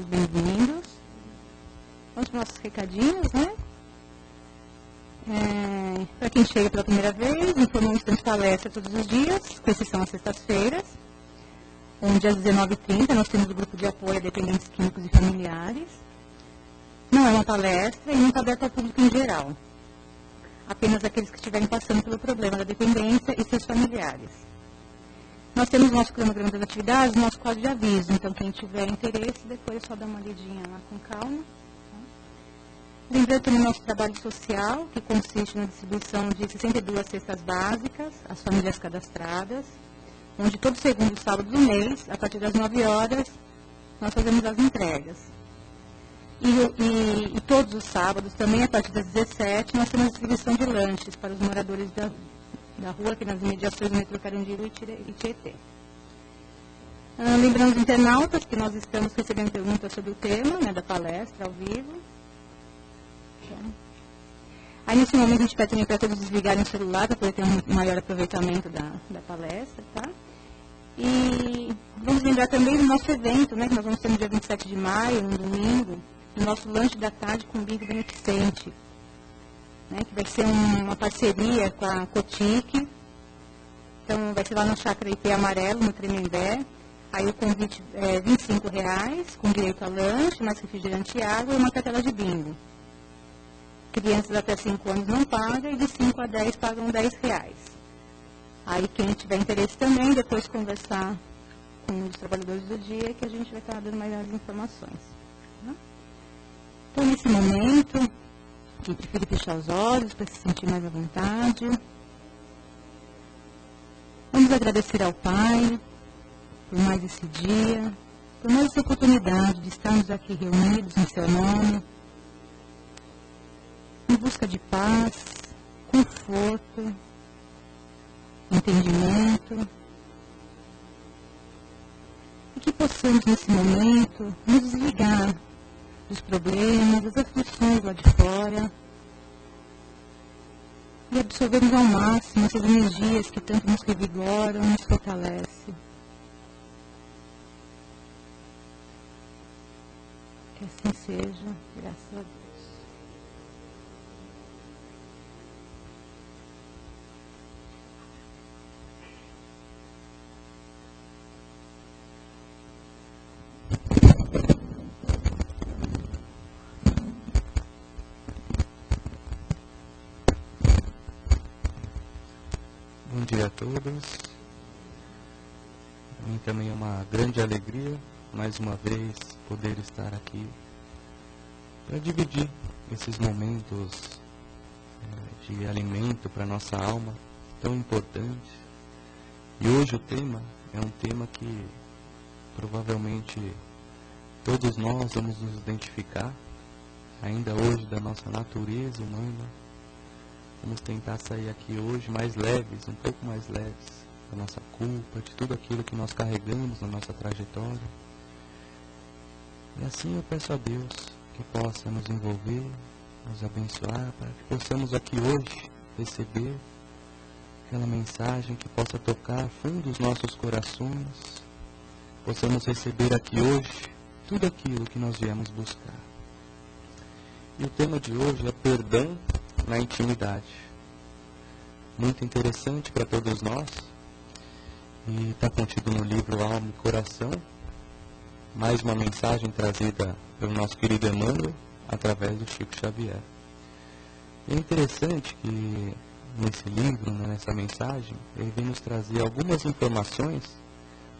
bem-vindos. Vamos para os nossos recadinhos, né? Para quem chega pela primeira vez, informamos que temos palestra todos os dias, com exceção às sextas-feiras, onde às 19h30 nós temos o grupo de apoio a dependentes químicos e familiares. Não é uma palestra e não está aberta ao público em geral. Apenas aqueles que estiverem passando pelo problema da dependência e seus familiares. Nós temos nosso cronograma das atividades, nosso quadro de aviso, então quem tiver interesse, depois é só dar uma lidinha lá com calma. Lembrando também nosso trabalho social, que consiste na distribuição de 62 cestas básicas às famílias cadastradas, onde todo segundo sábado do mês, a partir das 9 horas, nós fazemos as entregas. E todos os sábados, também a partir das 17, nós temos a distribuição de lanches para os moradores da rua, aqui nas imediações do metrô Carandiru e Tietê. Lembrando os internautas que nós estamos recebendo perguntas sobre o tema, né, da palestra ao vivo. Aí, nesse momento, a gente pede também para todos desligarem o celular, para poder ter um maior aproveitamento da palestra, tá? E vamos lembrar também do nosso evento, né, que nós vamos ter no dia 27 de maio, no domingo, o nosso lanche da tarde com bingo beneficente, né, que vai ser uma parceria com a Cotique. Então, vai ser lá no Chácara IP Amarelo, no Tremembé. Aí o convite é R$25, com direito a lanche, mais refrigerante e água e uma cartela de bingo. Crianças até 5 anos não pagam e de 5 a 10 pagam R$10. Aí quem tiver interesse também, depois conversar com os trabalhadores do dia, que a gente vai estar dando mais informações. Então, nesse momento, quem preferir fechar os olhos para se sentir mais à vontade. Vamos agradecer ao Pai por mais esse dia, por mais essa oportunidade de estarmos aqui reunidos em seu nome, em busca de paz, conforto, entendimento, e que possamos, nesse momento, nos desligar dos problemas, das aflições lá de fora, e absorvermos ao máximo essas energias que tanto nos revigoram e nos fortalecem. Que assim seja, graças a Deus. Bom dia a todos. Para mim também é uma grande alegria, mais uma vez, poder estar aqui para dividir esses momentos de alimento para a nossa alma, tão importante. E hoje o tema é um tema que provavelmente todos nós vamos nos identificar, ainda hoje, da nossa natureza humana. Vamos tentar sair aqui hoje mais leves, um pouco mais leves, da nossa culpa, de tudo aquilo que nós carregamos na nossa trajetória. E assim eu peço a Deus que possa nos envolver, nos abençoar, para que possamos aqui hoje receber aquela mensagem que possa tocar fundo os nossos corações, possamos receber aqui hoje tudo aquilo que nós viemos buscar. E o tema de hoje é perdão na intimidade. Muito interessante para todos nós, e está contido no livro Alma e Coração, mais uma mensagem trazida pelo nosso querido Emmanuel, através do Chico Xavier. E é interessante que nesse livro, nessa mensagem, ele vem nos trazer algumas informações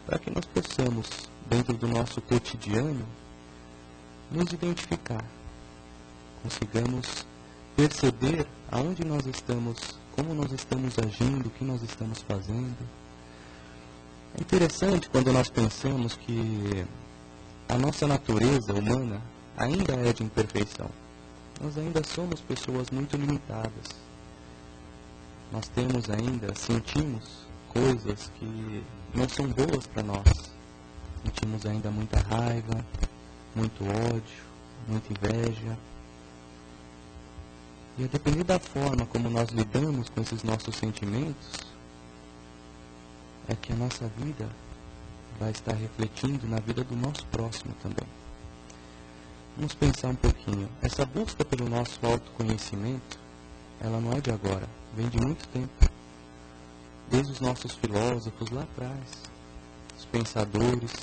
para que nós possamos, dentro do nosso cotidiano, nos identificar, consigamos perceber aonde nós estamos, como nós estamos agindo, o que nós estamos fazendo. É interessante quando nós pensamos que a nossa natureza humana ainda é de imperfeição. Nós ainda somos pessoas muito limitadas. Nós temos ainda, sentimos coisas que não são boas para nós. Sentimos ainda muita raiva, muito ódio, muita inveja. E a depender da forma como nós lidamos com esses nossos sentimentos, é que a nossa vida vai estar refletindo na vida do nosso próximo também. Vamos pensar um pouquinho. Essa busca pelo nosso autoconhecimento, ela não é de agora, vem de muito tempo. Desde os nossos filósofos lá atrás, os pensadores,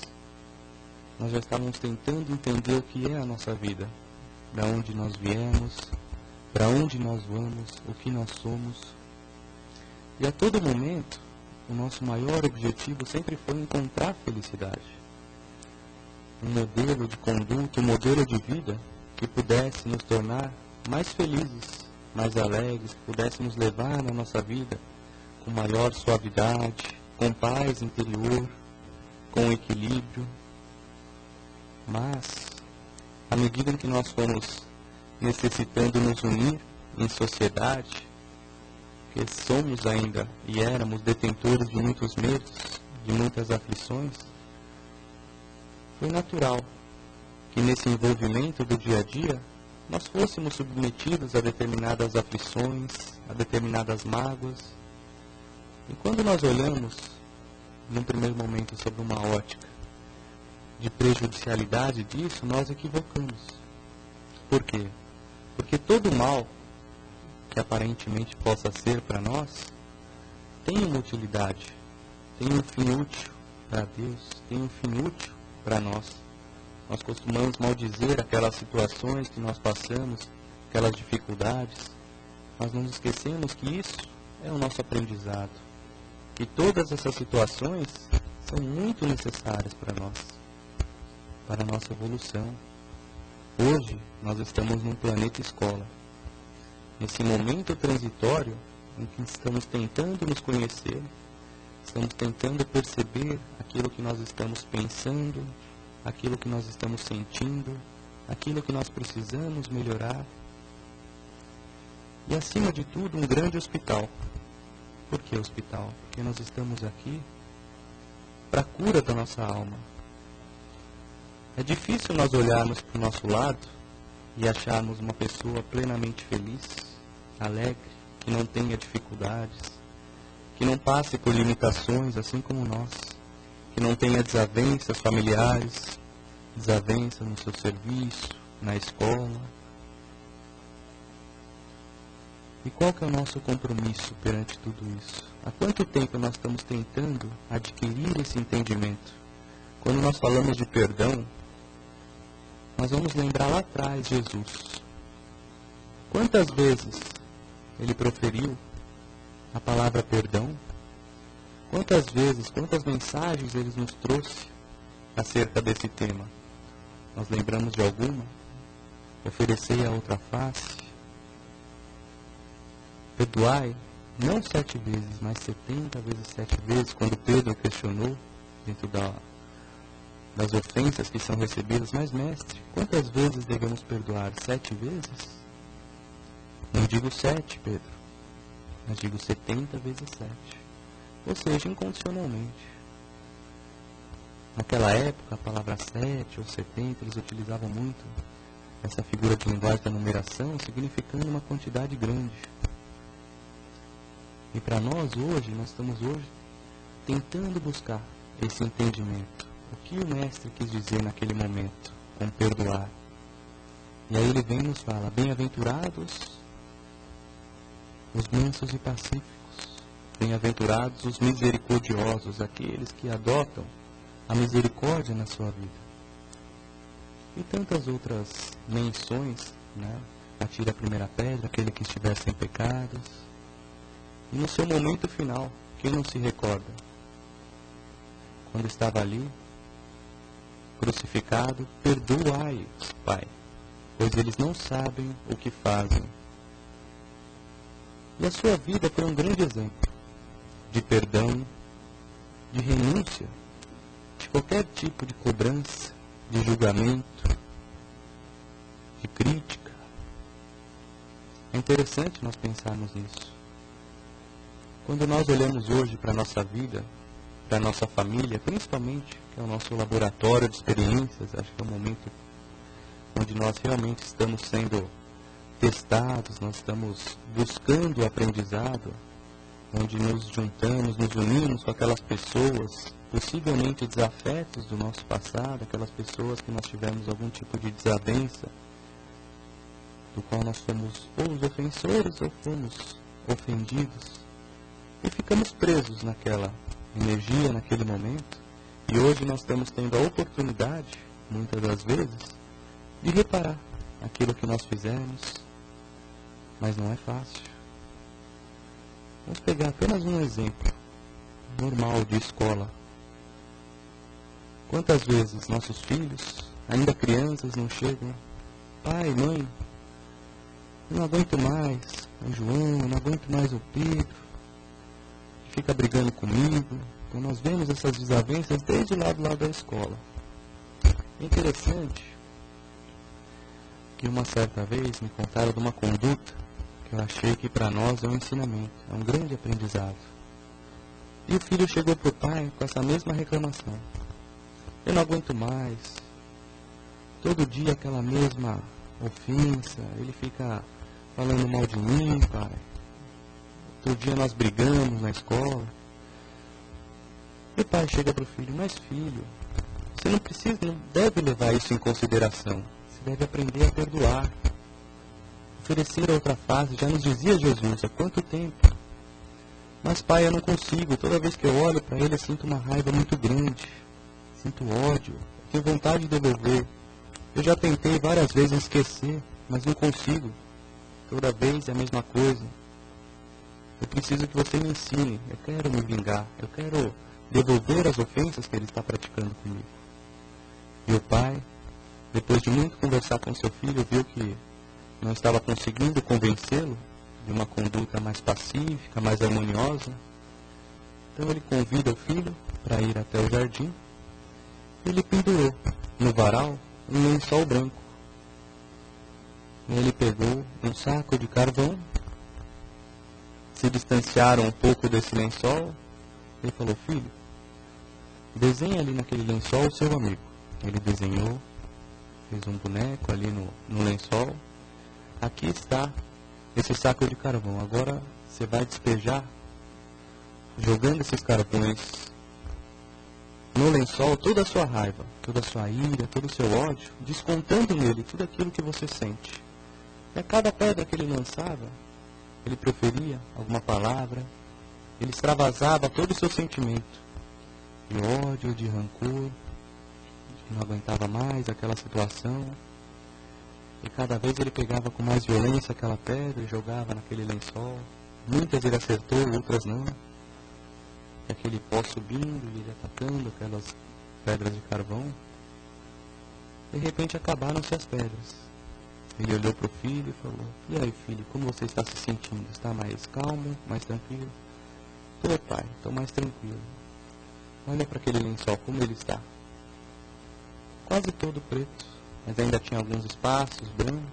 nós já estávamos tentando entender o que é a nossa vida, de onde nós viemos, para onde nós vamos, o que nós somos. E a todo momento, o nosso maior objetivo sempre foi encontrar felicidade. Um modelo de conduta, um modelo de vida que pudesse nos tornar mais felizes, mais alegres, que pudesse nos levar na nossa vida com maior suavidade, com paz interior, com equilíbrio. Mas, à medida em que nós fomos necessitando nos unir em sociedade, que somos ainda e éramos detentores de muitos medos, de muitas aflições, foi natural que nesse envolvimento do dia a dia nós fôssemos submetidos a determinadas aflições, a determinadas mágoas. E quando nós olhamos, num primeiro momento, sobre uma ótica de prejudicialidade disso, nós equivocamos. Por quê? Porque todo mal que aparentemente possa ser para nós tem uma utilidade, tem um fim útil para Deus, tem um fim útil para nós. Nós costumamos maldizer aquelas situações que nós passamos, aquelas dificuldades, mas não esquecemos que isso é o nosso aprendizado. E todas essas situações são muito necessárias para nós, para a nossa evolução. Hoje, nós estamos num planeta escola. Nesse momento transitório, em que estamos tentando nos conhecer, estamos tentando perceber aquilo que nós estamos pensando, aquilo que nós estamos sentindo, aquilo que nós precisamos melhorar. E, acima de tudo, um grande hospital. Por que hospital? Porque nós estamos aqui para a cura da nossa alma. É difícil nós olharmos para o nosso lado e acharmos uma pessoa plenamente feliz, alegre, que não tenha dificuldades, que não passe por limitações assim como nós, que não tenha desavenças familiares, desavenças no seu serviço, na escola. E qual que é o nosso compromisso perante tudo isso? Há quanto tempo nós estamos tentando adquirir esse entendimento? Quando nós falamos de perdão, nós vamos lembrar lá atrás Jesus. Quantas vezes ele proferiu a palavra perdão? Quantas vezes, quantas mensagens ele nos trouxe acerca desse tema? Nós lembramos de alguma? Oferecei a outra face. Perdoai, não 7 vezes, mas 70 vezes 7 vezes, quando Pedro questionou dentro das ofensas que são recebidas. Mas, mestre, quantas vezes devemos perdoar? 7 vezes? Não digo 7, Pedro, mas digo 70 vezes 7. Ou seja, incondicionalmente. Naquela época, a palavra 7 ou 70, eles utilizavam muito essa figura de linguagem da numeração, significando uma quantidade grande. E para nós hoje, nós estamos hoje tentando buscar esse entendimento. O que o mestre quis dizer naquele momento com perdoar? E aí ele vem e nos fala: bem-aventurados os mansos e pacíficos, bem-aventurados os misericordiosos, aqueles que adotam a misericórdia na sua vida. E tantas outras menções, né? Atire a primeira pedra, aquele que estiver sem pecados. E no seu momento final, quem não se recorda? Quando estava ali, crucificado, perdoai-os, Pai, pois eles não sabem o que fazem. E a sua vida foi um grande exemplo de perdão, de renúncia, de qualquer tipo de cobrança, de julgamento, de crítica. É interessante nós pensarmos nisso. Quando nós olhamos hoje para a nossa vida, para a nossa família, principalmente, que é o nosso laboratório de experiências, acho que é o momento onde nós realmente estamos sendo testados, nós estamos buscando o aprendizado, onde nos juntamos, nos unimos com aquelas pessoas, possivelmente desafetos do nosso passado, aquelas pessoas que nós tivemos algum tipo de desavença, do qual nós fomos ou os ofensores ou fomos ofendidos, e ficamos presos naquela energia, naquele momento, e hoje nós estamos tendo a oportunidade, muitas das vezes, de reparar aquilo que nós fizemos, mas não é fácil. Vamos pegar apenas um exemplo normal de escola. Quantas vezes nossos filhos, ainda crianças, não chegam: pai, mãe, eu não aguento mais o João, eu não aguento mais o Pedro, fica brigando comigo. Então nós vemos essas desavenças desde lá do lado da escola. É interessante que uma certa vez me contaram de uma conduta que eu achei que para nós é um ensinamento, é um grande aprendizado. E o filho chegou para o pai com essa mesma reclamação: eu não aguento mais, todo dia aquela mesma ofensa, ele fica falando mal de mim, pai. Todo dia nós brigamos na escola. E o pai chega para o filho: mas filho, você não deve levar isso em consideração. Você deve aprender a perdoar, oferecer outra face. Já nos dizia Jesus há quanto tempo. Mas pai, eu não consigo. Toda vez que eu olho para ele, eu sinto uma raiva muito grande. Sinto ódio. Tenho vontade de devolver. Eu já tentei várias vezes esquecer, mas não consigo. Toda vez é a mesma coisa. Eu preciso que você me ensine. Eu quero me vingar. Eu quero devolver as ofensas que ele está praticando comigo. E o pai, depois de muito conversar com seu filho, viu que não estava conseguindo convencê-lo de uma conduta mais pacífica, mais harmoniosa. Então ele convida o filho para ir até o jardim. Ele pendurou no varal um lençol branco. Ele pegou um saco de carvão, se distanciaram um pouco desse lençol. Ele falou: filho, desenha ali naquele lençol o seu amigo. Ele desenhou, fez um boneco ali no lençol. Aqui está esse saco de carvão. Agora você vai despejar, jogando esses carvões no lençol, toda a sua raiva, toda a sua ira, todo o seu ódio, descontando nele tudo aquilo que você sente. E a cada pedra que ele lançava, ele proferia alguma palavra, ele extravasava todo o seu sentimento de ódio, de rancor, que não aguentava mais aquela situação. E cada vez ele pegava com mais violência aquela pedra e jogava naquele lençol. Muitas ele acertou, outras não. E aquele pó subindo e ele atacando aquelas pedras de carvão. De repente acabaram-se as pedras. Ele olhou para o filho e falou: e aí, filho, como você está se sentindo? Está mais calmo, mais tranquilo? Estou, pai, estou mais tranquilo. Olha para aquele lençol, como ele está. Quase todo preto, mas ainda tinha alguns espaços brancos.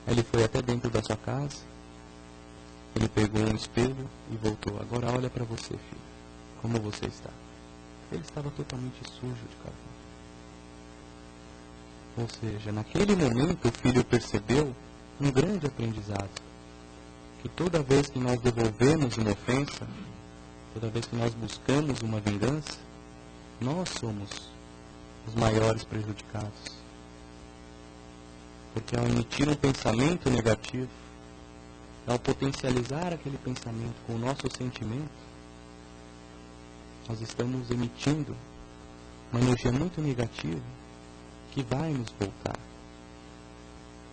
Aí ele foi até dentro da sua casa. Ele pegou um espelho e voltou. Agora olha para você, filho. Como você está? Ele estava totalmente sujo de carvão. Ou seja, naquele momento o filho percebeu um grande aprendizado. Que toda vez que nós devolvemos uma ofensa, toda vez que nós buscamos uma vingança, nós somos os maiores prejudicados. Porque ao emitir um pensamento negativo, ao potencializar aquele pensamento com o nosso sentimento, nós estamos emitindo uma energia muito negativa que vai nos voltar.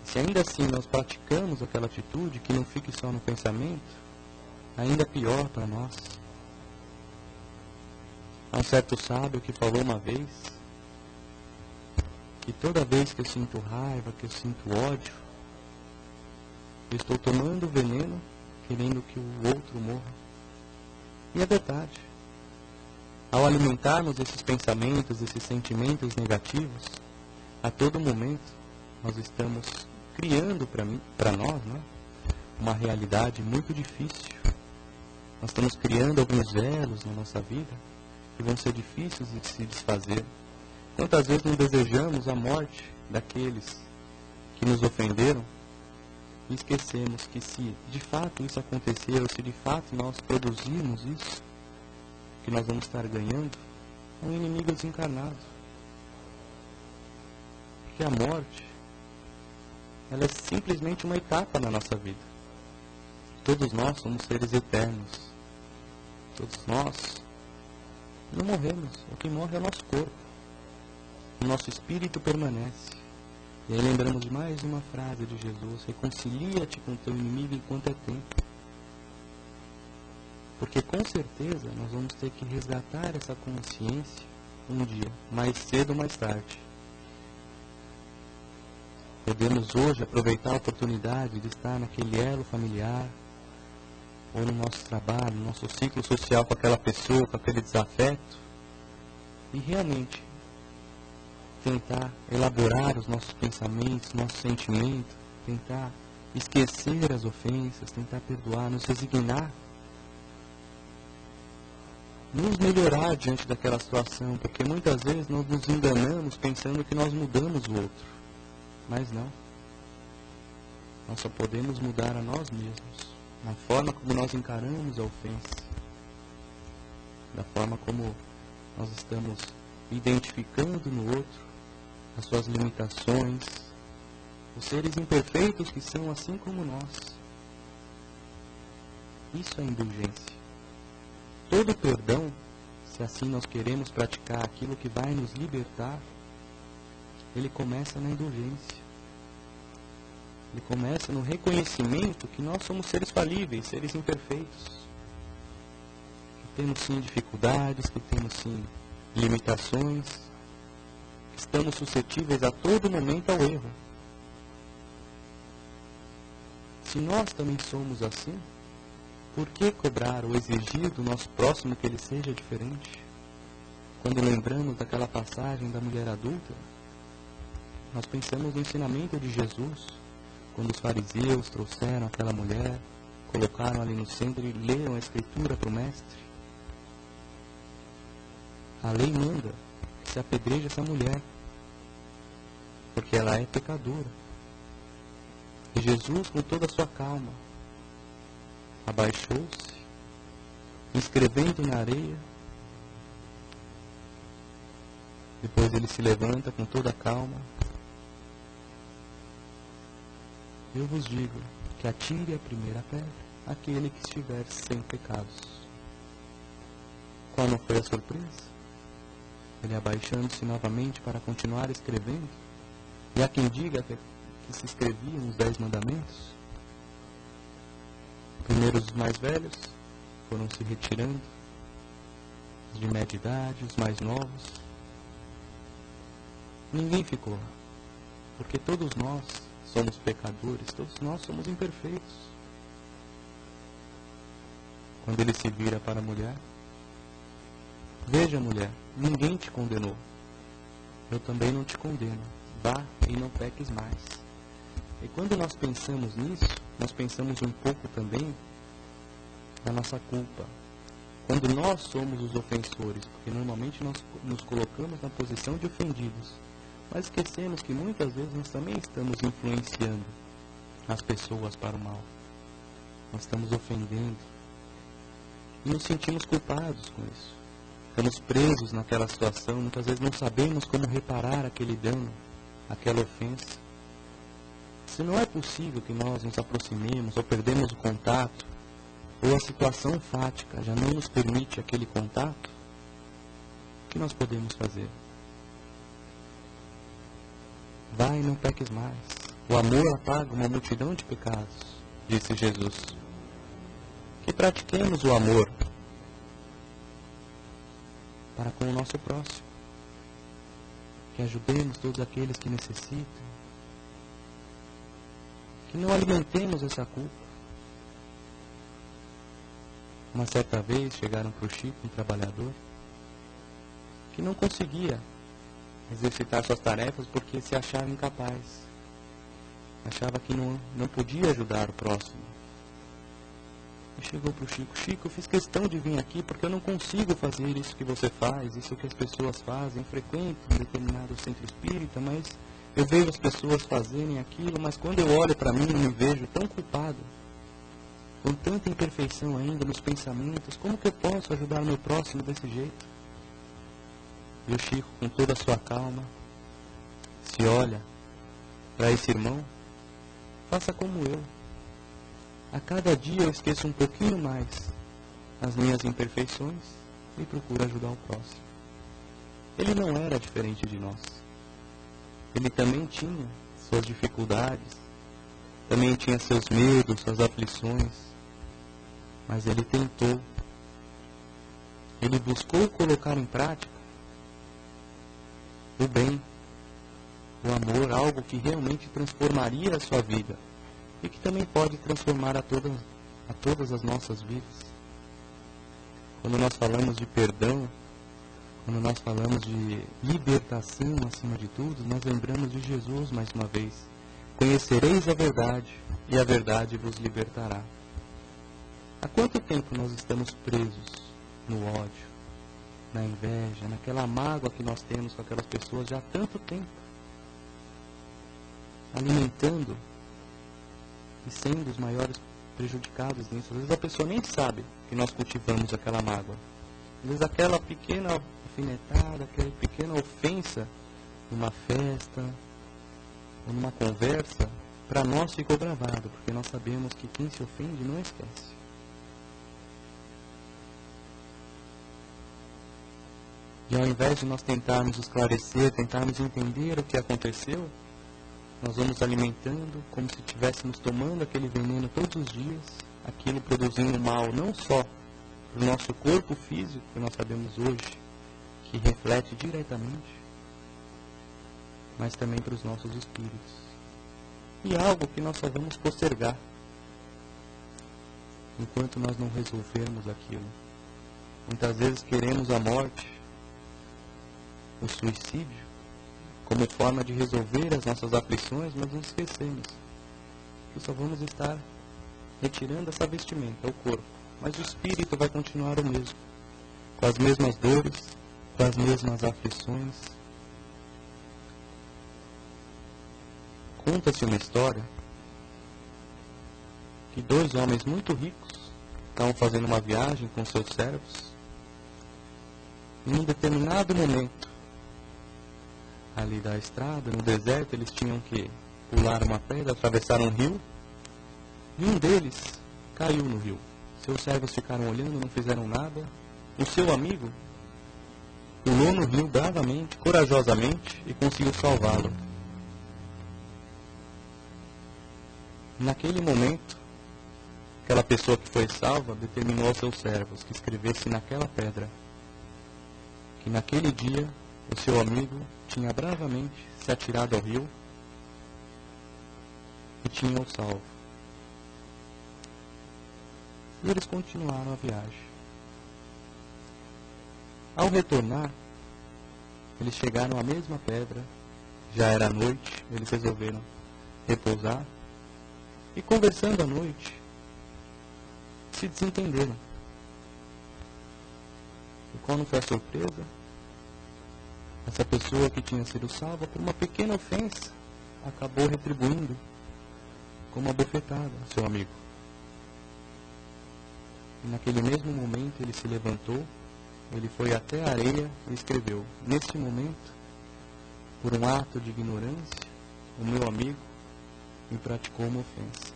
Se ainda assim nós praticamos aquela atitude, que não fique só no pensamento, ainda pior para nós. Há um certo sábio que falou uma vez que toda vez que eu sinto raiva, que eu sinto ódio, eu estou tomando veneno, querendo que o outro morra. E é verdade. Ao alimentarmos esses pensamentos, esses sentimentos negativos, a todo momento nós estamos criando para nós, né, uma realidade muito difícil. Nós estamos criando alguns elos na nossa vida que vão ser difíceis de se desfazer. Quantas vezes não desejamos a morte daqueles que nos ofenderam? E esquecemos que se de fato isso acontecer, ou se de fato nós produzirmos isso, que nós vamos estar ganhando, é um inimigo desencarnado. Porque a morte, ela é simplesmente uma etapa na nossa vida. Todos nós somos seres eternos. Todos nós não morremos. O que morre é o nosso corpo. O nosso espírito permanece. E aí lembramos de mais uma frase de Jesus: reconcilia-te com teu inimigo enquanto é tempo. Porque com certeza nós vamos ter que resgatar essa consciência um dia, mais cedo ou mais tarde. Podemos hoje aproveitar a oportunidade de estar naquele elo familiar, ou no nosso trabalho, no nosso ciclo social com aquela pessoa, com aquele desafeto, e realmente tentar elaborar os nossos pensamentos, nossos sentimentos, tentar esquecer as ofensas, tentar perdoar, nos resignar, nos melhorar diante daquela situação, porque muitas vezes nós nos enganamos pensando que nós mudamos o outro, mas não. Nós só podemos mudar a nós mesmos, na forma como nós encaramos a ofensa, da forma como nós estamos identificando no outro as suas limitações, os seres imperfeitos que são assim como nós. Isso é indulgência. Todo perdão, se assim nós queremos praticar aquilo que vai nos libertar, ele começa na indulgência. Ele começa no reconhecimento que nós somos seres falíveis, seres imperfeitos. Que temos sim dificuldades, que temos sim limitações, que estamos suscetíveis a todo momento ao erro. Se nós também somos assim, por que cobrar ou exigir do nosso próximo que ele seja diferente? Quando lembramos daquela passagem da mulher adulta, nós pensamos no ensinamento de Jesus, quando os fariseus trouxeram aquela mulher, colocaram ali no centro e leram a Escritura para o mestre. A lei manda que se apedreje essa mulher, porque ela é pecadora. E Jesus, com toda a sua calma, abaixou-se, escrevendo na areia. Depois ele se levanta com toda a calma. Eu vos digo que atire a primeira pedra aquele que estiver sem pecados. Qual não foi a surpresa? Ele abaixando-se novamente para continuar escrevendo. E há quem diga que se escreviam os 10 mandamentos. Primeiro os mais velhos foram se retirando, os de média idade, os mais novos. Ninguém ficou, porque todos nós somos pecadores, todos nós somos imperfeitos. Quando ele se vira para a mulher: veja, mulher, ninguém te condenou, eu também não te condeno, vá e não peques mais. E quando nós pensamos nisso, nós pensamos um pouco também na nossa culpa. Quando nós somos os ofensores, porque normalmente nós nos colocamos na posição de ofendidos, mas esquecemos que muitas vezes nós também estamos influenciando as pessoas para o mal. Nós estamos ofendendo e nos sentimos culpados com isso. Estamos presos naquela situação, muitas vezes não sabemos como reparar aquele dano, aquela ofensa. Se não é possível que nós nos aproximemos ou perdemos o contato, ou a situação fática já não nos permite aquele contato, o que nós podemos fazer? Vai e não peques mais. O amor apaga uma multidão de pecados, disse Jesus. Que pratiquemos o amor para com o nosso próximo. Que ajudemos todos aqueles que necessitam. Que não alimentemos essa culpa. Uma certa vez chegaram para o Chico, um trabalhador, que não conseguia exercitar suas tarefas porque se achava incapaz. Achava que não podia ajudar o próximo. E chegou para o Chico: Chico, eu fiz questão de vir aqui porque eu não consigo fazer isso que você faz, isso que as pessoas fazem. Eu frequento um determinado centro espírita, mas Eu vejo as pessoas fazerem aquilo, mas quando eu olho para mim, eu me vejo tão culpado, com tanta imperfeição ainda nos pensamentos, como que eu posso ajudar o meu próximo desse jeito? E o Chico, com toda a sua calma, se olha para esse irmão, faça como eu. A cada dia eu esqueço um pouquinho mais as minhas imperfeições e procuro ajudar o próximo. Ele não era diferente de nós. Ele também tinha suas dificuldades, também tinha seus medos, suas aflições, mas ele tentou. Ele buscou colocar em prática o bem, o amor, algo que realmente transformaria a sua vida e que também pode transformar a todas as nossas vidas. Quando nós falamos de perdão, quando nós falamos de libertação acima de tudo, nós lembramos de Jesus mais uma vez. Conhecereis a verdade e a verdade vos libertará. Há quanto tempo nós estamos presos no ódio, na inveja, naquela mágoa que nós temos com aquelas pessoas já há tanto tempo? Alimentando e sendo os maiores prejudicados nisso. Às vezes a pessoa nem sabe que nós cultivamos aquela mágoa. Às vezes aquela pequena alfinetada, aquela pequena ofensa numa festa ou numa conversa, para nós ficou gravado, porque nós sabemos que quem se ofende não esquece. E ao invés de nós tentarmos esclarecer, tentarmos entender o que aconteceu, nós vamos alimentando como se estivéssemos tomando aquele veneno todos os dias, aquilo produzindo mal não só para o nosso corpo físico, que nós sabemos hoje, que reflete diretamente, mas também para os nossos espíritos. E algo que nós só vamos postergar, enquanto nós não resolvermos aquilo. Muitas vezes queremos a morte, o suicídio, como forma de resolver as nossas aflições, mas nos esquecemos que só vamos estar retirando essa vestimenta, o corpo, mas o espírito vai continuar o mesmo, com as mesmas dores, com as mesmas aflições. Conta-se uma história que dois homens muito ricos estavam fazendo uma viagem com seus servos e em um determinado momento ali da estrada, no deserto, eles tinham que pular uma pedra, atravessar um rio, e um deles caiu no rio. Seus servos ficaram olhando, não fizeram nada. O seu amigo pulou no rio bravamente, corajosamente, e conseguiu salvá-lo. Naquele momento, aquela pessoa que foi salva determinou aos seus servos que escrevesse naquela pedra que naquele dia o seu amigo tinha bravamente se atirado ao rio e tinha o salvo. E eles continuaram a viagem. Ao retornar, eles chegaram à mesma pedra, já era noite, eles resolveram repousar, e conversando à noite, se desentenderam. E qual não foi a surpresa? Essa pessoa que tinha sido salva por uma pequena ofensa acabou retribuindo com uma bofetada ao seu amigo. E naquele mesmo momento ele se levantou, ele foi até a areia e escreveu: neste momento, por um ato de ignorância, o meu amigo me praticou uma ofensa.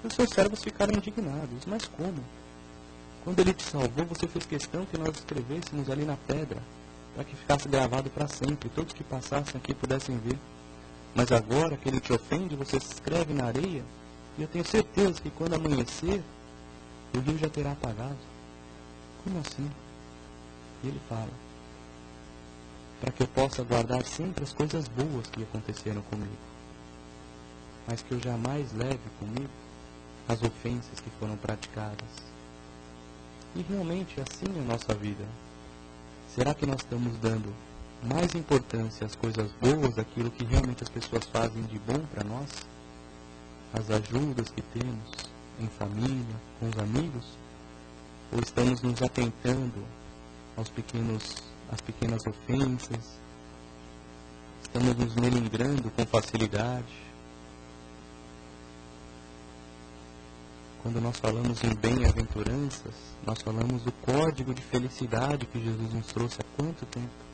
Os seus servos ficaram indignados. Mas como? Quando ele te salvou, você fez questão que nós escrevêssemos ali na pedra, para que ficasse gravado para sempre, todos que passassem aqui pudessem ver. Mas agora que ele te ofende, você se escreve na areia, e eu tenho certeza que quando amanhecer, o rio já terá apagado. Como assim? E ele fala: para que eu possa guardar sempre as coisas boas que aconteceram comigo, mas que eu jamais leve comigo as ofensas que foram praticadas. E realmente assim é a nossa vida. Será que nós estamos dando mais importância às coisas boas, aquilo que realmente as pessoas fazem de bom para nós? As ajudas que temos em família, com os amigos? Ou estamos nos atentando às pequenas ofensas, estamos nos melindrando com facilidade. Quando nós falamos em bem-aventuranças, nós falamos do código de felicidade que Jesus nos trouxe há quanto tempo?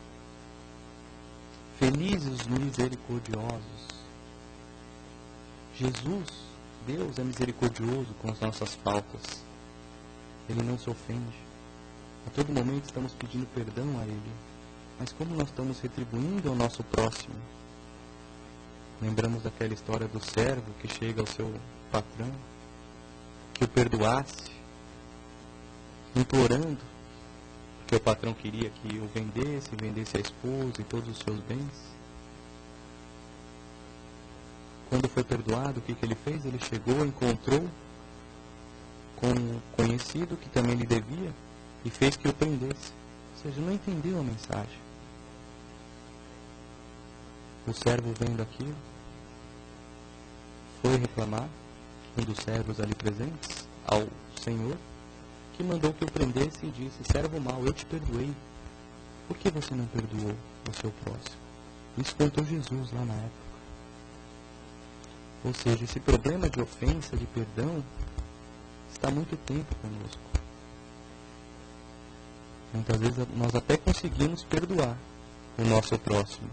Felizes os misericordiosos. Jesus, Deus, é misericordioso com as nossas faltas. Ele não se ofende. A todo momento estamos pedindo perdão a Ele. Mas como nós estamos retribuindo ao nosso próximo? Lembramos daquela história do servo que chega ao seu patrão, que o perdoasse, implorando, porque o patrão queria que o vendesse a esposa e todos os seus bens. Quando foi perdoado, o que ele fez? Ele chegou, encontrou com um conhecido que também lhe devia e fez que o prendesse. Ou seja, não entendeu a mensagem. O servo vendo aquilo, foi reclamar, um dos servos ali presentes, ao Senhor, que mandou que o prendesse e disse: servo mau, eu te perdoei. Por que você não perdoou o seu próximo? Isso contou Jesus lá na época. Ou seja, esse problema de ofensa, de perdão, está há muito tempo conosco. Muitas vezes nós até conseguimos perdoar o nosso próximo,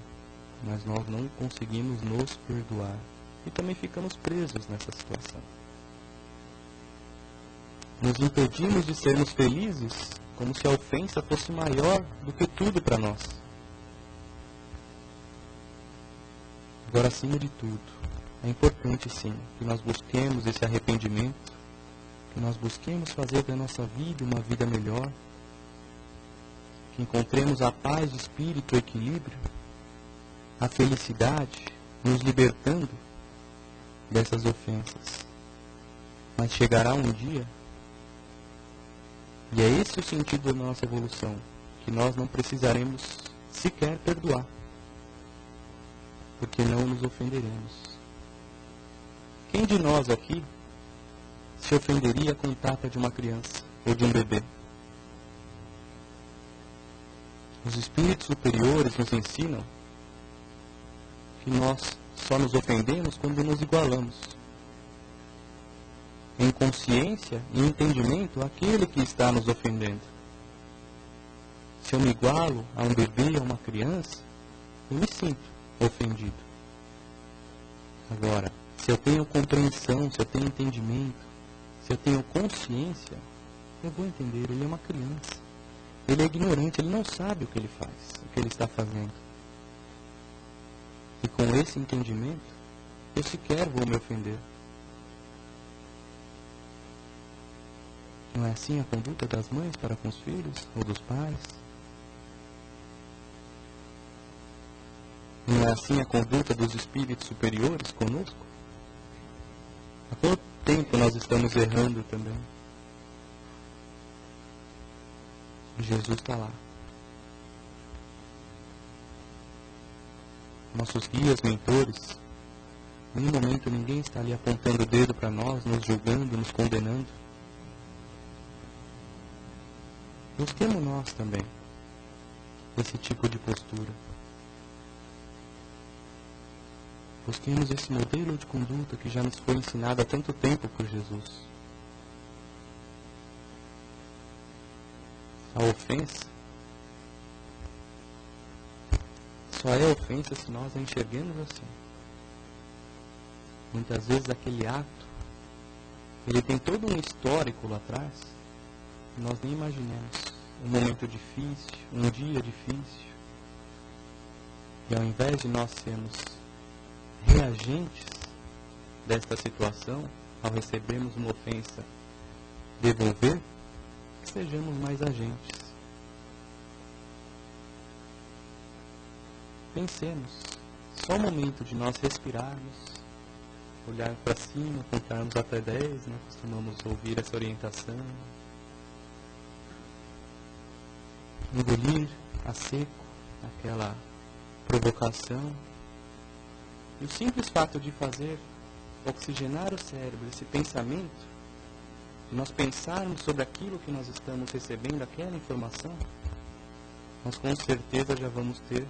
mas nós não conseguimos nos perdoar. E também ficamos presos nessa situação. Nos impedimos de sermos felizes, como se a ofensa fosse maior do que tudo para nós. Agora, acima de tudo, é importante sim que nós busquemos esse arrependimento, que nós busquemos fazer da nossa vida uma vida melhor, que encontremos a paz de espírito, o equilíbrio, a felicidade, nos libertando dessas ofensas. Mas chegará um dia, e é esse o sentido da nossa evolução, que nós não precisaremos sequer perdoar, porque não nos ofenderemos. Quem de nós aqui se ofenderia com o tapa de uma criança ou de um bebê? Os espíritos superiores nos ensinam que nós só nos ofendemos quando nos igualamos em consciência e entendimento àquele que está nos ofendendo. Se eu me igualo a um bebê, a uma criança, eu me sinto ofendido. Agora, se eu tenho compreensão, se eu tenho entendimento, se eu tenho consciência, eu vou entender, ele é uma criança. Ele é ignorante, ele não sabe o que ele faz, o que ele está fazendo. E com esse entendimento, eu sequer vou me ofender. Não é assim a conduta das mães para com os filhos ou dos pais? Não é assim a conduta dos espíritos superiores conosco? Há quanto tempo nós estamos errando também? Jesus está lá. Nossos guias, mentores, em nenhum momento ninguém está ali apontando o dedo para nós, nos julgando, nos condenando. Busquemos nós também esse tipo de postura. Busquemos esse modelo de conduta que já nos foi ensinado há tanto tempo por Jesus. A ofensa só é ofensa se nós a enxerguemos assim. Muitas vezes aquele ato, ele tem todo um histórico lá atrás, que nós nem imaginamos. Um momento difícil, um dia difícil. E ao invés de nós sermos reagentes desta situação, ao recebermos uma ofensa, devolver, que sejamos mais agentes. Pensemos, só o momento de nós respirarmos, olhar para cima, contarmos até 10, né? Costumamos ouvir essa orientação. Engolir a seco aquela provocação. E o simples fato de fazer oxigenar o cérebro, esse pensamento, de nós pensarmos sobre aquilo que nós estamos recebendo, aquela informação, nós com certeza já vamos ter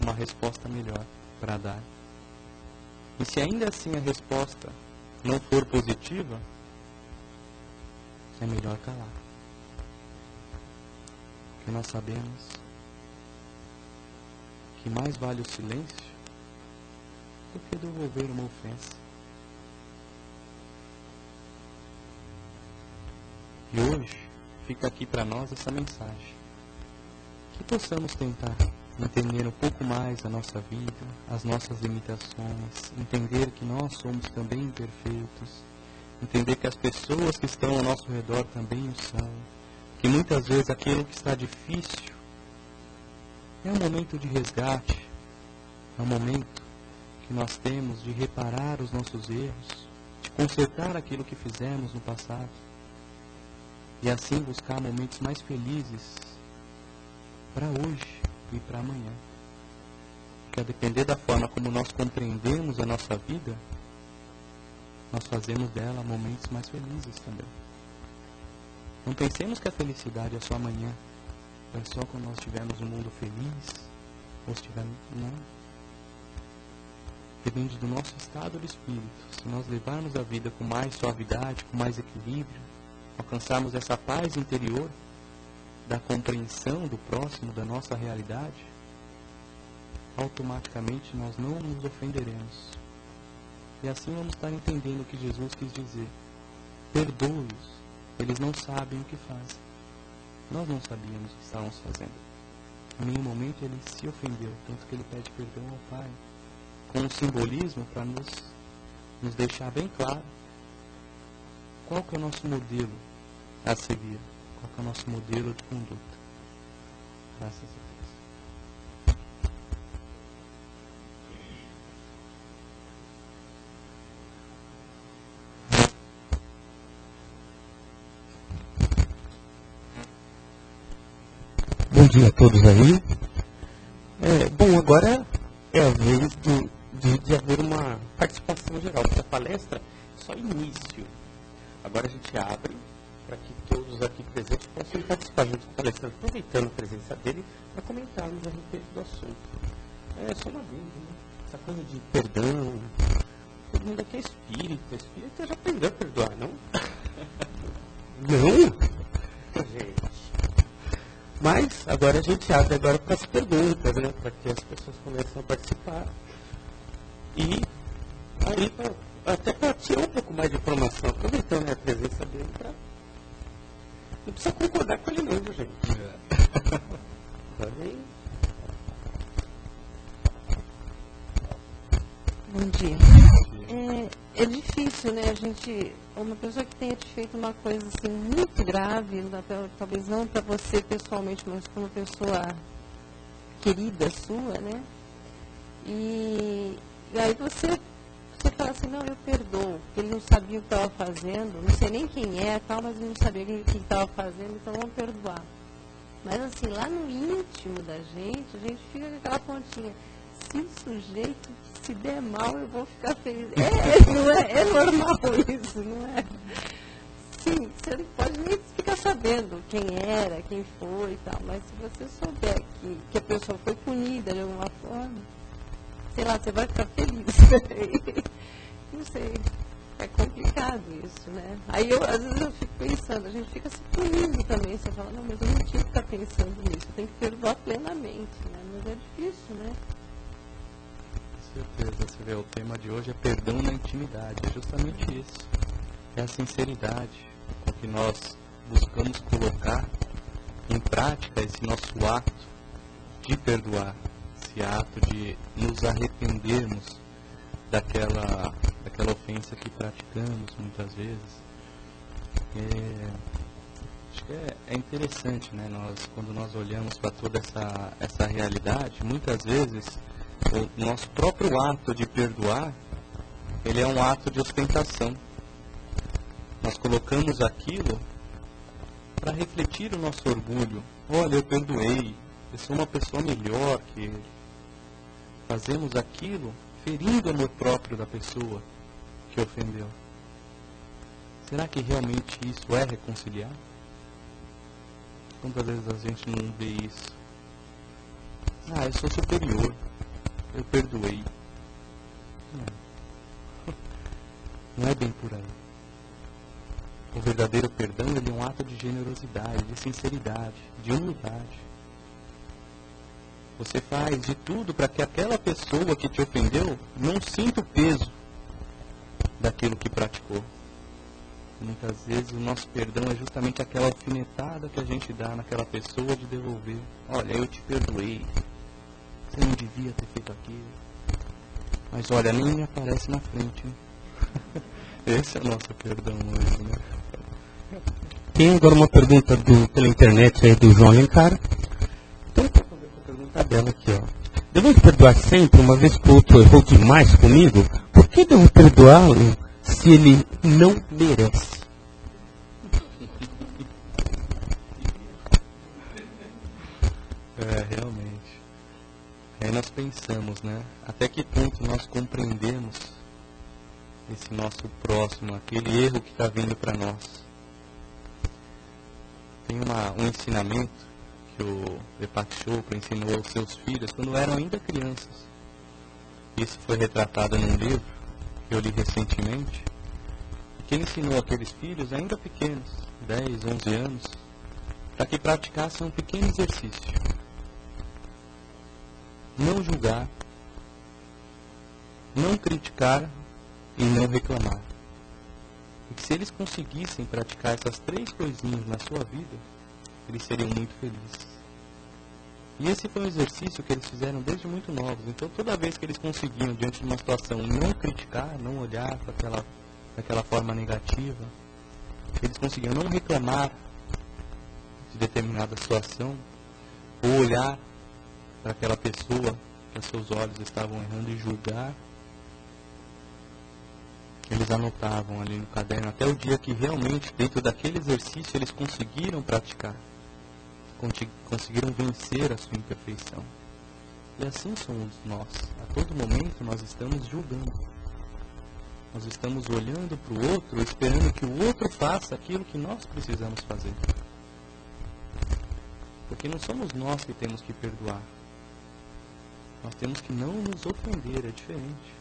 uma resposta melhor para dar. E se ainda assim a resposta não for positiva, é melhor calar. Porque nós sabemos que mais vale o silêncio do que devolver uma ofensa. E hoje fica aqui para nós essa mensagem. Que possamos tentar entender um pouco mais a nossa vida, as nossas limitações, entender que nós somos também imperfeitos, entender que as pessoas que estão ao nosso redor também o são, que muitas vezes aquilo que está difícil é um momento de resgate, é um momento que nós temos de reparar os nossos erros, de consertar aquilo que fizemos no passado e assim buscar momentos mais felizes para hoje e para amanhã. Porque a depender da forma como nós compreendemos a nossa vida, nós fazemos dela momentos mais felizes também. Não pensemos que a felicidade é só amanhã, é só quando nós tivermos um mundo feliz, ou estivermos... Não. Depende do nosso estado de espírito. Se nós levarmos a vida com mais suavidade, com mais equilíbrio, alcançarmos essa paz interior da compreensão do próximo, da nossa realidade, automaticamente nós não nos ofenderemos. E assim vamos estar entendendo o que Jesus quis dizer. Perdoe-os, eles não sabem o que fazem. Nós não sabíamos o que estávamos fazendo. Em nenhum momento ele se ofendeu, tanto que ele pede perdão ao Pai, com um simbolismo para nos deixar bem claro qual que é o nosso modelo a seguir, qual que é o nosso modelo de conduta. Graças a Deus. Bom dia a todos aí. Bom, agora é a vez de haver uma participação geral, porque a palestra é só início. Agora a gente abre para que todos aqui presentes possam participar junto com o palestrante, aproveitando a presença dele para comentarmos a respeito do assunto. É só uma dúvida, né? Essa coisa de perdão, todo mundo aqui é espírita já aprendeu a perdoar, não? Não? Gente. Mas agora a gente abre agora para as perguntas, né? Para que as pessoas comecem a participar. E aí, até para tirar um pouco mais de informação, aproveitando a presença dele, pra... não precisa concordar com ele não, viu, gente? Tá bem? Bom dia. É difícil, né? Uma pessoa que tenha te feito uma coisa assim muito grave, talvez não para você pessoalmente, mas para uma pessoa querida sua, né? E aí você fala assim, não, eu perdoo, porque ele não sabia o que estava fazendo, não sei nem quem é, tal, mas ele não sabia o que estava fazendo, então vamos perdoar. Mas assim, lá no íntimo da gente, a gente fica com aquela pontinha. Se o sujeito se der mal, eu vou ficar feliz. É normal isso, não é? Sim, você não pode nem ficar sabendo quem era, quem foi e tal, mas se você souber que a pessoa foi punida de alguma forma, sei lá, você vai ficar feliz. Não sei, é complicado isso, né? Aí às vezes eu fico pensando, a gente fica se punindo também, você fala, não, mas eu não tinha que ficar pensando nisso, eu tenho que perdoar plenamente, né? Mas é difícil, né? Com certeza, você vê, o tema de hoje é perdão na intimidade, é justamente isso. É a sinceridade com que nós buscamos colocar em prática esse nosso ato de perdoar, esse ato de nos arrependermos daquela ofensa que praticamos muitas vezes. Acho que é interessante, né? Quando nós olhamos para toda essa realidade, muitas vezes o nosso próprio ato de perdoar, ele é um ato de ostentação. Nós colocamos aquilo para refletir o nosso orgulho. Olha, eu perdoei, eu sou uma pessoa melhor que ele. Fazemos aquilo ferindo o amor próprio da pessoa que ofendeu. Será que realmente isso é reconciliar? Quantas vezes a gente não vê isso? Eu sou superior. eu perdoei. Não é bem por aí. O verdadeiro perdão, ele é um ato de generosidade, de sinceridade, de humildade. Você faz de tudo para que aquela pessoa que te ofendeu não sinta o peso daquilo que praticou. Muitas vezes o nosso perdão é justamente aquela alfinetada que a gente dá naquela pessoa de devolver. Olha, eu te perdoei. Você não devia ter feito aquilo. Mas olha, nem me aparece na frente. Hein? Esse é o nosso perdão hoje, né? Tem agora uma pergunta pela internet aí do João Alencar. Então, vou fazer a pergunta dela aqui, ó. Devo perdoar sempre, uma vez que o outro errou demais comigo? Por que devo perdoá-lo se ele não merece? Realmente. Aí nós pensamos, né? Até que ponto nós compreendemos esse nosso próximo, aquele erro que está vindo para nós. Tem um ensinamento que o Deepak Chopra ensinou aos seus filhos quando eram ainda crianças. Isso foi retratado num livro que eu li recentemente, que ele ensinou aqueles filhos ainda pequenos, 10, 11 anos, para que praticassem um pequeno exercício. Não julgar, não criticar e não reclamar. E que se eles conseguissem praticar essas 3 coisinhas na sua vida, eles seriam muito felizes. E esse foi um exercício que eles fizeram desde muito novos. Então toda vez que eles conseguiam, diante de uma situação, não criticar, não olhar para daquela forma negativa, eles conseguiam não reclamar de determinada situação, ou olhar para aquela pessoa que os seus olhos estavam errando e julgar, eles anotavam ali no caderno até o dia que realmente, dentro daquele exercício, eles conseguiram praticar, conseguiram vencer a sua imperfeição. E assim somos nós. A todo momento nós estamos julgando. Nós estamos olhando para o outro, esperando que o outro faça aquilo que nós precisamos fazer. Porque não somos nós que temos que perdoar. Nós temos que não nos ofender, é diferente.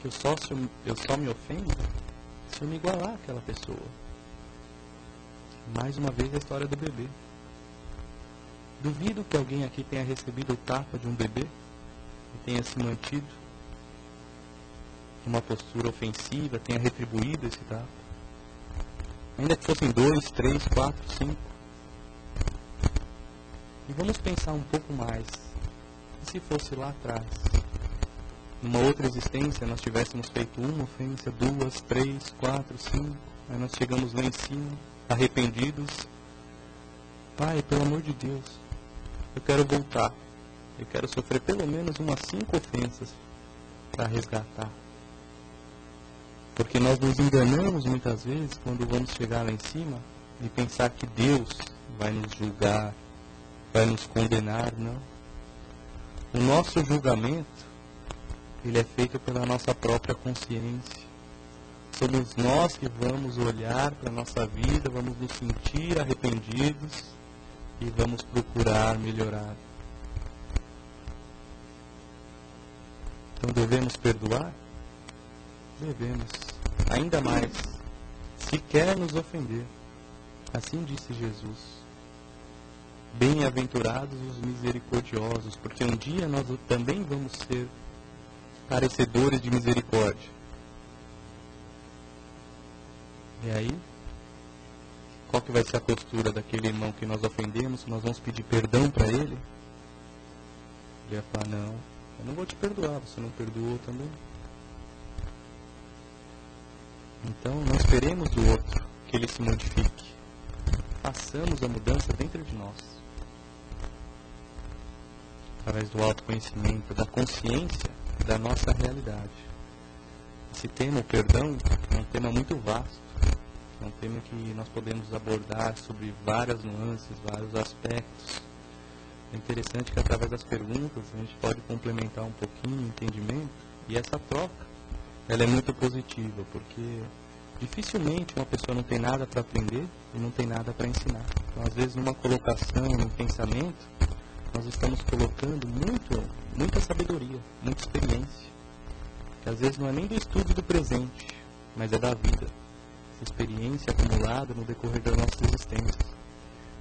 Que eu só me ofendo se eu me igualar àquela pessoa. Mais uma vez a história do bebê. Duvido que alguém aqui tenha recebido o tapa de um bebê e tenha se mantido numa postura ofensiva, tenha retribuído esse tapa. Ainda que fossem 2, 3, 4, 5. E vamos pensar um pouco mais. E se fosse lá atrás? Numa outra existência, nós tivéssemos feito 1 ofensa, 2, 3, 4, 5. Aí nós chegamos lá em cima, arrependidos. Pai, pelo amor de Deus, eu quero voltar. Eu quero sofrer pelo menos umas 5 ofensas para resgatar. Porque nós nos enganamos muitas vezes quando vamos chegar lá em cima e pensar que Deus vai nos julgar, vai nos condenar. Não. O nosso julgamento, ele é feito pela nossa própria consciência. Somos nós que vamos olhar para a nossa vida, vamos nos sentir arrependidos e vamos procurar melhorar. Então devemos perdoar? Devemos. Ainda mais, se quer nos ofender. Assim disse Jesus. Bem-aventurados os misericordiosos, porque um dia nós também vamos ser carecedores de misericórdia. E aí, qual que vai ser a postura daquele irmão que nós ofendemos? Nós vamos pedir perdão para ele? Ele vai falar, não, eu não vou te perdoar, você não perdoou também. Então, não esperemos do outro que ele se modifique. Façamos a mudança dentro de nós. Através do autoconhecimento, da consciência da nossa realidade. Esse tema, o perdão, é um tema muito vasto. É um tema que nós podemos abordar sobre várias nuances, vários aspectos. É interessante que através das perguntas a gente pode complementar um pouquinho o entendimento. E essa troca, ela é muito positiva, porque dificilmente uma pessoa não tem nada para aprender e não tem nada para ensinar. Então, às vezes, numa colocação, num pensamento, nós estamos colocando muita sabedoria, muita experiência, que às vezes não é nem do estudo do presente, mas é da vida, essa experiência acumulada no decorrer da nossa existência.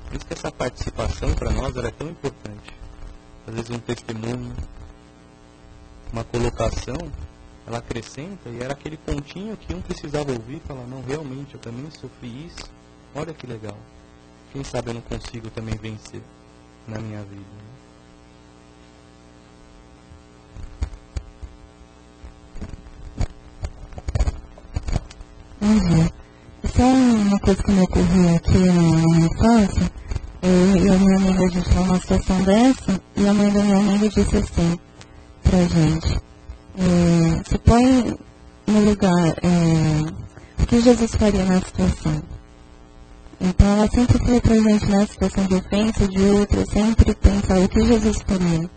Por isso que essa participação para nós ela é tão importante. Às vezes um testemunho, uma colocação, ela acrescenta e era aquele pontinho que um precisava ouvir e falar, não, realmente, eu também sofri isso, olha que legal. Quem sabe eu não consigo também vencer na minha vida. Bom dia. Só uma coisa que me ocorreu aqui na minha infância, eu e a minha amiga, a gente estava numa situação dessa, e a mãe da minha amiga disse assim pra gente, se põe no lugar, o que Jesus faria na situação? Então ela sempre falou pra gente na situação de ofensa de outra, sempre pensar o que Jesus faria,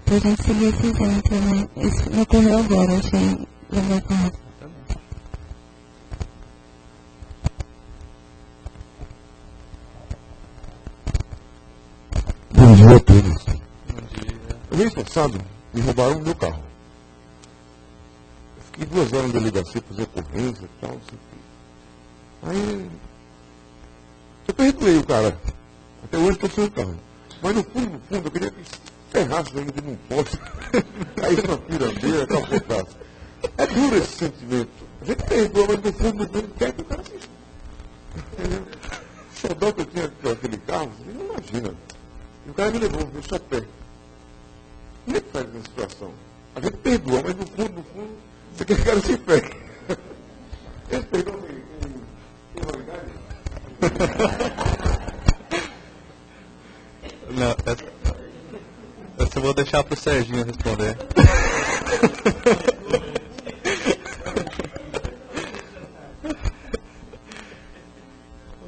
pra gente seguir esse exemplo, né? Isso me ocorreu agora, achei legal com isso. Bom dia a todos. Bom dia. O mês passado, me roubaram o meu carro. Eu fiquei 2 horas na delegacia fazer ocorrência e tal, não sei o quê. Aí, eu perdoei o cara. Até hoje estou sem o carro. Mas no fundo, eu queria que ferrasse ainda num poste. Caísse na pirambeira, capotasse. É duro esse sentimento. A gente perdoa, mas no fundo, quer que o cara se... O xodó que eu tinha com aquele carro, você não imagina. E o cara me levou, meu chapéu. Como é que faz nessa situação? A gente perdoa, mas no fundo, você quer que o cara se ferre. Esse perdão tem validade? Não, essa eu vou deixar pro Serginho responder.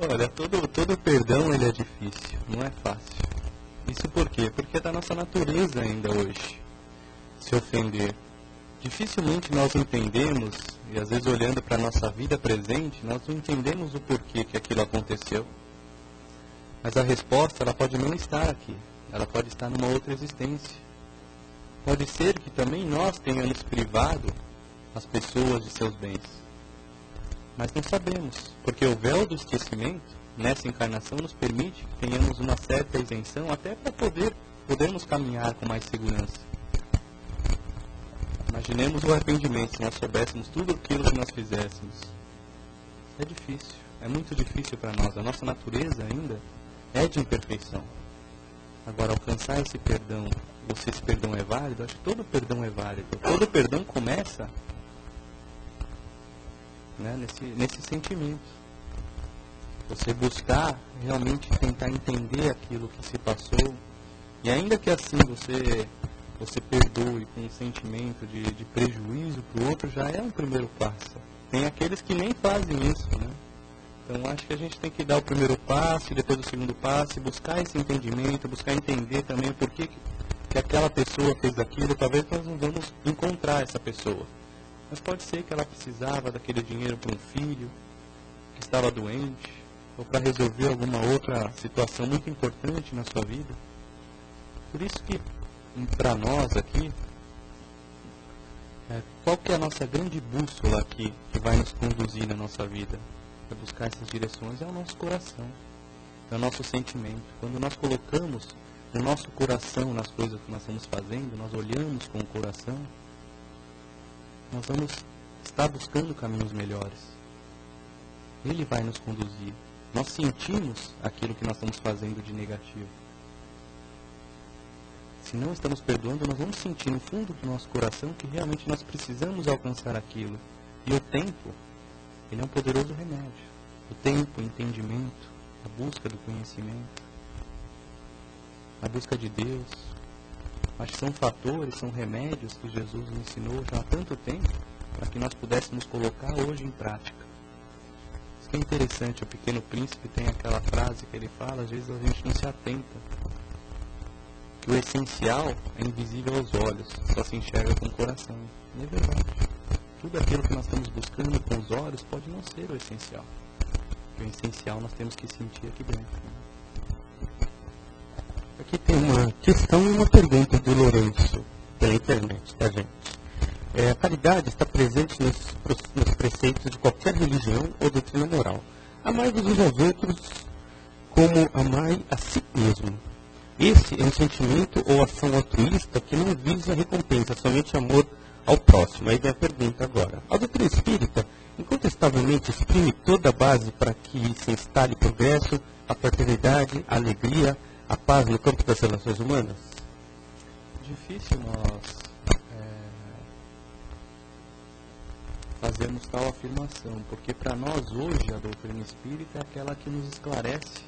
Olha, todo perdão ele é difícil, não é fácil. Isso por quê? Porque é da nossa natureza ainda hoje se ofender. Dificilmente nós entendemos, e às vezes olhando para a nossa vida presente, nós não entendemos o porquê que aquilo aconteceu. Mas a resposta ela pode não estar aqui, ela pode estar numa outra existência. Pode ser que também nós tenhamos privado as pessoas de seus bens. Mas não sabemos, porque o véu do esquecimento nessa encarnação nos permite que tenhamos uma certa isenção até para podermos caminhar com mais segurança. Imaginemos o arrependimento se nós soubéssemos tudo aquilo que nós fizéssemos. É difícil, é muito difícil para nós. A nossa natureza ainda é de imperfeição. Agora, alcançar esse perdão, ou se esse perdão é válido, acho que todo perdão é válido. Todo perdão começa, né, nesse sentimento. Você buscar realmente tentar entender aquilo que se passou, e ainda que assim você perdoe com um sentimento de prejuízo para o outro, já é um primeiro passo. Tem aqueles que nem fazem isso, né? Então acho que a gente tem que dar o primeiro passo, e depois o segundo passo, e buscar esse entendimento, buscar entender também o porquê que aquela pessoa fez aquilo. Talvez nós não vamos encontrar essa pessoa, mas pode ser que ela precisava daquele dinheiro para um filho que estava doente, ou para resolver alguma outra situação muito importante na sua vida. Por isso que, para nós aqui, qual que é a nossa grande bússola aqui que vai nos conduzir na nossa vida? Para buscar essas direções é o nosso coração, é o nosso sentimento. Quando nós colocamos o nosso coração nas coisas que nós estamos fazendo, nós olhamos com o coração, nós vamos estar buscando caminhos melhores. Ele vai nos conduzir. Nós sentimos aquilo que nós estamos fazendo de negativo. Se não estamos perdoando, nós vamos sentir no fundo do nosso coração que realmente nós precisamos alcançar aquilo. E o tempo, ele é um poderoso remédio. O tempo, o entendimento, a busca do conhecimento, a busca de Deus. Acho que são fatores, são remédios que Jesus nos ensinou já há tanto tempo para que nós pudéssemos colocar hoje em prática. Isso que é interessante, o Pequeno Príncipe tem aquela frase que ele fala, às vezes a gente não se atenta, que o essencial é invisível aos olhos, só se enxerga com o coração. E é verdade. Tudo aquilo que nós estamos buscando com os olhos pode não ser o essencial. O essencial nós temos que sentir aqui dentro. Aqui tem uma questão e uma pergunta do Lourenço, pela internet, tá, gente? A caridade está presente nos preceitos de qualquer religião ou doutrina moral. Amai-vos uns aos outros como amai a si mesmo. Esse é um sentimento ou ação altruísta que não visa recompensa, somente amor ao próximo. Aí vem a pergunta agora. A doutrina espírita, incontestavelmente, exprime toda a base para que se instale progresso, a fraternidade, a alegria, a paz no campo das relações humanas? Difícil nós fazermos tal afirmação, porque para nós hoje a doutrina espírita é aquela que nos esclarece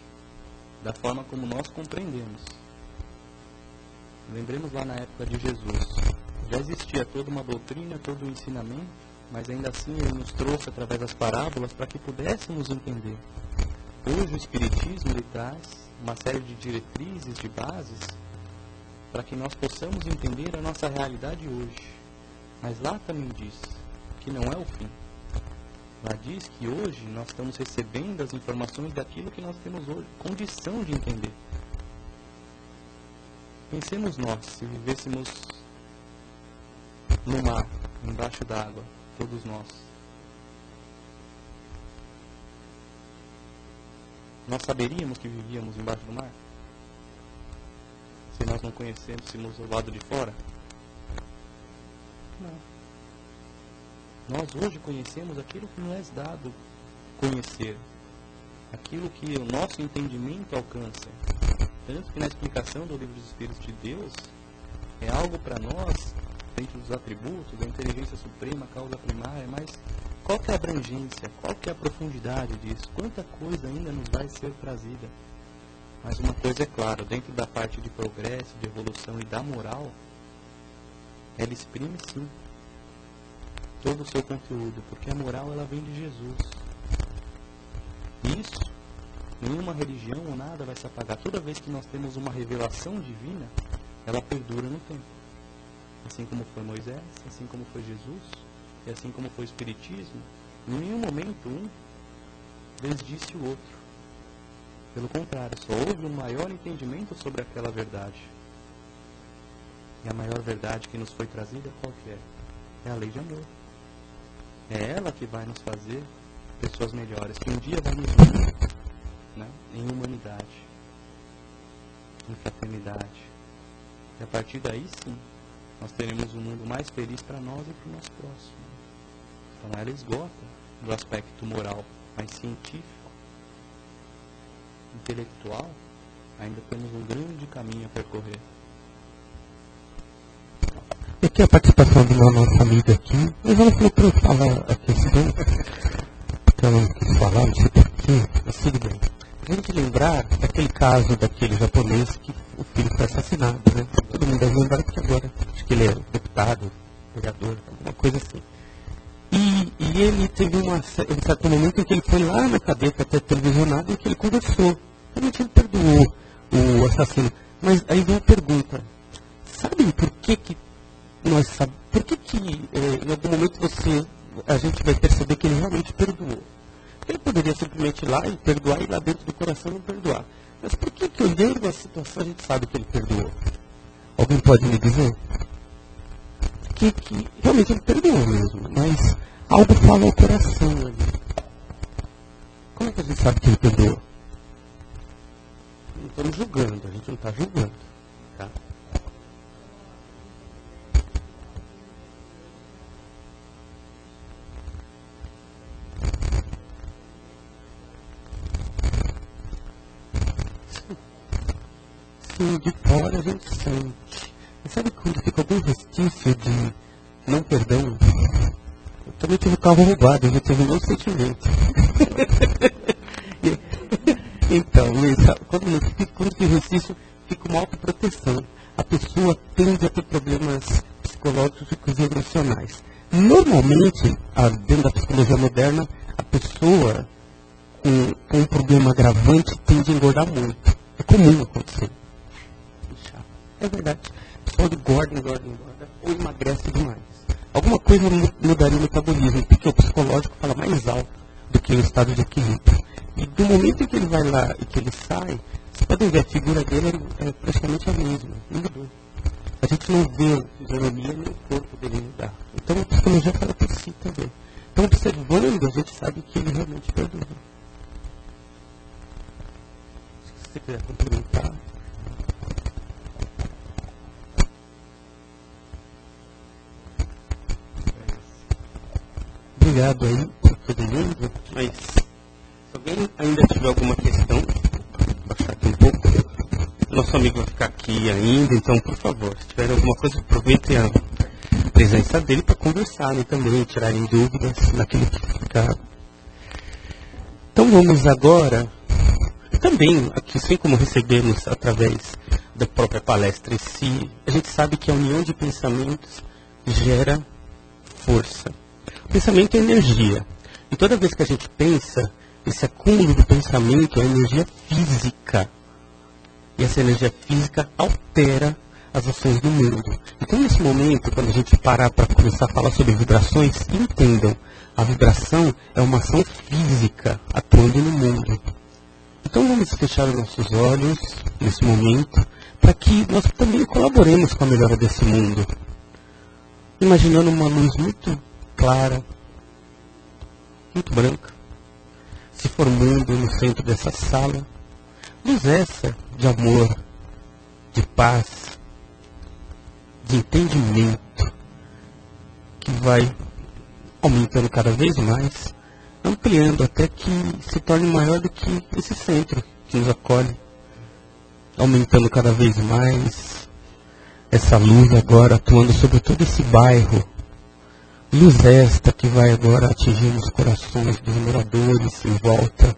da forma como nós compreendemos. Lembremos lá na época de Jesus, já existia toda uma doutrina, todo um ensinamento, mas ainda assim ele nos trouxe através das parábolas para que pudéssemos entender. Hoje o Espiritismo ele traz uma série de diretrizes, de bases, para que nós possamos entender a nossa realidade hoje. Mas lá também diz que não é o fim. Lá diz que hoje nós estamos recebendo as informações daquilo que nós temos hoje, condição de entender. Pensemos nós, se vivêssemos no mar, embaixo d'água, todos nós. Nós saberíamos que vivíamos embaixo do mar? Se nós não conhecêssemos o lado de fora? Não. Nós hoje conhecemos aquilo que nos é dado conhecer. Aquilo que o nosso entendimento alcança. Tanto que na explicação do Livro dos Espíritos de Deus, é algo para nós, dentro dos atributos, da inteligência suprema, a causa primária, mas qual que é a abrangência, qual que é a profundidade disso? Quanta coisa ainda nos vai ser trazida? Mas uma coisa é clara, dentro da parte de progresso, de evolução e da moral, ela exprime sim todo o seu conteúdo, porque a moral ela vem de Jesus. Isso, nenhuma religião ou nada vai se apagar. Toda vez que nós temos uma revelação divina, ela perdura no tempo. Assim como foi Moisés, assim como foi Jesus, e assim como foi o Espiritismo, em nenhum momento um desdisse o outro. Pelo contrário, só houve um maior entendimento sobre aquela verdade. E a maior verdade que nos foi trazida, qual que é? É a lei de amor. É ela que vai nos fazer pessoas melhores, que um dia vai nos unir, né, em humanidade, em fraternidade. E a partir daí, sim, nós teremos um mundo mais feliz para nós e para o nosso próximo. Então ela esgota do aspecto moral, mas científico, intelectual, ainda temos um grande caminho a percorrer. Aqui a participação de uma nossa amiga aqui, mas ela falou para eu falar a questão, porque ela não quis falar, não sei porquê, mas tudo bem. A gente lembrar daquele caso daquele japonês que o filho foi assassinado, né? Todo mundo deve lembrar que agora, acho que ele é deputado, vereador, alguma coisa assim. E ele teve um certo momento em que ele foi lá na cadeia para ter televisionado e que ele conversou. Realmente ele perdoou o assassino. Mas aí vem a pergunta, sabem por que nós sabemos, por que em algum momento a gente vai perceber que ele realmente perdoou? Ele poderia simplesmente ir lá e perdoar e lá dentro do coração não perdoar. Mas por que olhando a situação a gente sabe que ele perdoou? Alguém pode me dizer? Que realmente ele perdoou mesmo, mas algo fala ao coração ali. Como é que a gente sabe que ele perdoou? Não estamos julgando, a gente não está julgando. Tá? Sim, de fora a gente sente. E sabe quando fica algum restício de não perdão? Eu também tive o carro roubado, eu já tive um sentimento. Então, Luiz, quando tem restício, fica uma autoproteção. A pessoa tende a ter problemas psicológicos e emocionais. Normalmente, dentro da psicologia moderna, a pessoa com um problema agravante tende a engordar muito. É comum acontecer. É verdade. A pessoa engorda, ou emagrece demais. Alguma coisa mudaria o metabolismo, porque o psicológico fala mais alto do que o estado de equilíbrio. E do momento em que ele vai lá e que ele sai, as podem ver, a figura dele é praticamente a mesma, não mudou. A gente não vê a fisionomia nem o corpo dele mudar. Então a psicologia fala por si também. Então observando, a gente sabe que ele realmente perdoa. Se você quiser complementar. Obrigado aí por todo mundo, mas se alguém ainda tiver alguma questão, vou baixar aqui um pouco. Nosso amigo vai ficar aqui ainda, então por favor, se tiver alguma coisa, aproveitem a presença dele para conversarem também, tirarem dúvidas naquilo que ficar. Então vamos agora, também aqui, assim como recebemos através da própria palestra em si, a gente sabe que a união de pensamentos gera força. O pensamento é energia. E toda vez que a gente pensa, esse acúmulo de pensamento é energia física. E essa energia física altera as ações do mundo. Então, nesse momento, quando a gente parar para começar a falar sobre vibrações, entendam, a vibração é uma ação física atuando no mundo. Então, vamos fechar os nossos olhos nesse momento, para que nós também colaboremos com a melhora desse mundo. Imaginando uma luz muito clara, muito branca, se formando no centro dessa sala. Luz essa de amor, de paz, de entendimento, que vai aumentando cada vez mais, ampliando até que se torne maior do que esse centro que nos acolhe, aumentando cada vez mais essa luz agora atuando sobre todo esse bairro. Luz esta que vai agora atingir os corações dos moradores em volta,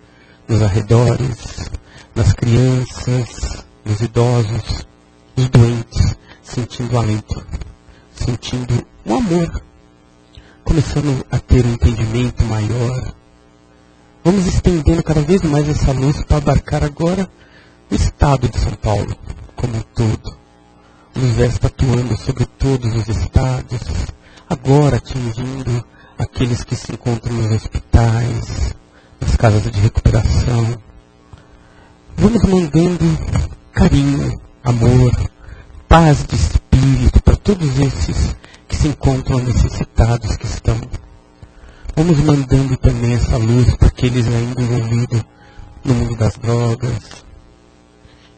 nos arredores, nas crianças, nos idosos, nos doentes, sentindo alento, sentindo um amor, começando a ter um entendimento maior. Vamos estendendo cada vez mais essa luz para abarcar agora o estado de São Paulo como um todo. Luz esta atuando sobre todos os estados, agora atingindo aqueles que se encontram nos hospitais, nas casas de recuperação. Vamos mandando carinho, amor, paz de espírito para todos esses que se encontram necessitados que estão. Vamos mandando também essa luz para aqueles ainda envolvidos no mundo das drogas,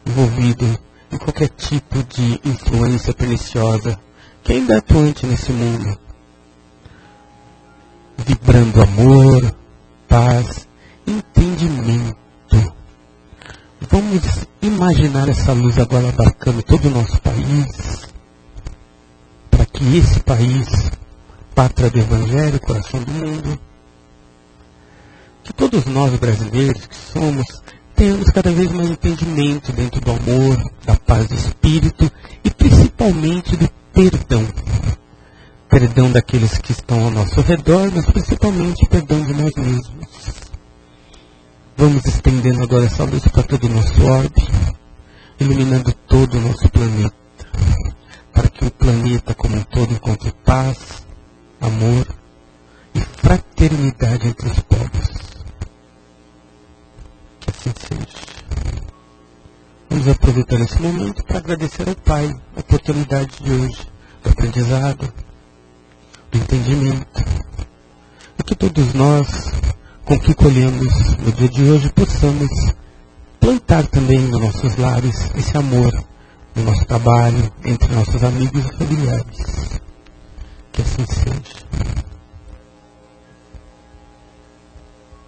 envolvidos em qualquer tipo de influência perniciosa que ainda é atuante nesse mundo. Vibrando amor, paz, entendimento. Vamos imaginar essa luz agora abarcando todo o nosso país, para que esse país, pátria do Evangelho, coração do mundo, que todos nós brasileiros que somos, tenhamos cada vez mais entendimento dentro do amor, da paz do espírito e principalmente do perdão. Perdão daqueles que estão ao nosso redor, mas principalmente perdão de nós mesmos. Vamos estendendo agora essa luz para todo o nosso orbe, iluminando todo o nosso planeta, para que o planeta como um todo encontre paz, amor e fraternidade entre os povos. Que assim seja. Vamos aproveitar esse momento para agradecer ao Pai a oportunidade de hoje, do aprendizado, do entendimento, e que todos nós, com o que colhemos no dia de hoje, possamos plantar também nos nossos lares esse amor, no nosso trabalho, entre nossos amigos e familiares. Que assim seja.